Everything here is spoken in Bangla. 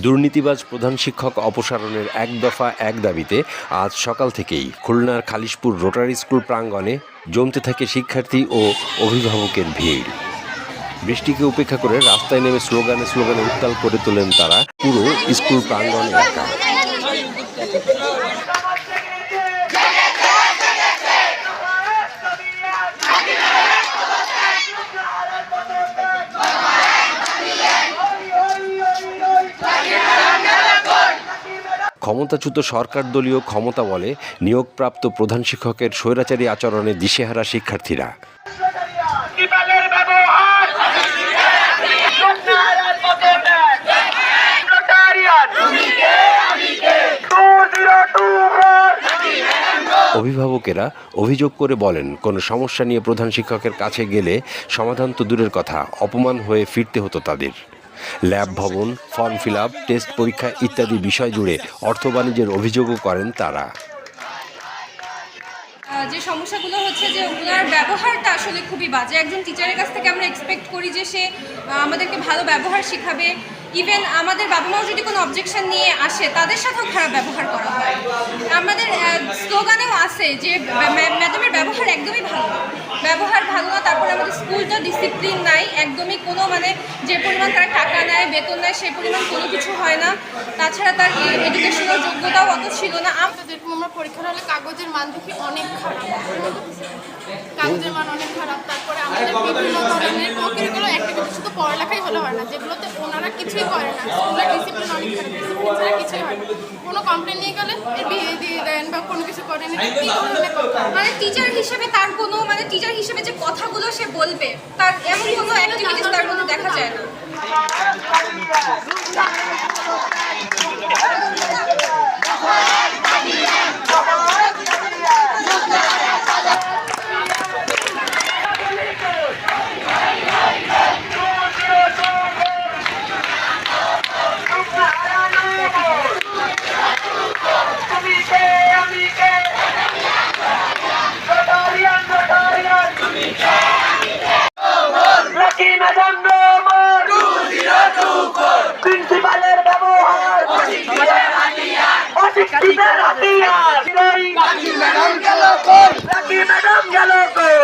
দুর্নীতিবাজ প্রধান শিক্ষক অপসারণের এক দফা এক দাবিতে আজ সকাল থেকেই খুলনার খালিশপুর রোটারি স্কুল প্রাঙ্গণে জমতে থাকে শিক্ষার্থী ও অভিভাবকের ভিড়। বৃষ্টিকে উপেক্ষা করে রাস্তায় নেমে স্লোগানে উত্তাল করে তোলেন তারা পুরো স্কুল প্রাঙ্গণ এলাকা। ক্ষমতাচ্যুত সরকার দলীয় ক্ষমতা বলে নিয়োগপ্রাপ্ত প্রধান শিক্ষকের স্বৈরাচারী আচরণে দিশেহারা শিক্ষার্থীরা। অভিভাবকেরা অভিযোগ করে বলেন, কোনো সমস্যা নিয়ে প্রধান শিক্ষকের কাছে গেলে সমাধান তো দূরের কথা, অপমান হয়ে ফিরতে হতো তাদের। ল্যাব ভবন, ফর্ম ফিল আপ, টেস্ট পরীক্ষা ইত্যাদি বিষয় জুড়ে অর্থ বাণিজ্যের অভিযোগও করেন তারা। যে সমস্যাগুলো হচ্ছে যে ওনার ব্যবহারটা আসলে খুবই বাজে। একজন টিচারের কাছ থেকে আমরা এক্সপেক্ট করি যে সে আমাদেরকে ভালো ব্যবহার শেখাবে। ইভেন আমাদের বাবা মাও যদি কোনো অবজেকশন নিয়ে আসে তাদের সাথেও খারাপ ব্যবহার করা হয়। আমাদের স্লোগানেও আছে যে ম্যাডামের ব্যবহার একদমই ভালো না, ব্যবহার ভালো না। তারপরে আমাদের স্কুলটা ডিসিপ্লিন নাই একদমই, কোনো যে পরিমাণ তারা টাকা নেয়, বেতন নেয়, সেই পরিমাণ কোনো কিছু হয় না। তাছাড়া তার এডুকেশনাল যোগ্যতাও অত ছিল না। যেরকম আমরা পরীক্ষার হলে কাগজের মান দেখি অনেক খারাপ, কাগজের মান অনেক খারাপ। তারপরে আমাদের বিভিন্ন ধরনের কোকিলগুলো অ্যাক্টিভিটি শুধু পড়ালেখাই হলে হয় না, যেগুলোতে ওনারা কিছুই করে না। স্কুলের ডিসিপ্লিন অনেক খারাপ, ডিসিপ্লিন ছাড়া কিছুই হয় না। কোনো কমপ্লেন নিয়ে গেলে এর বিয়ে দিয়ে দেন বা কোনো কিছু করেন। টিচার হিসেবে তার কোনো টিচার হিসেবে যে কথাগুলো সে বলবে, তার এমন কোনো অ্যাক্টিভিটিস তার মধ্যে দেখা যায় না। প্রিন্সিপালের ব্যবহার ম্যাডাম গেল কই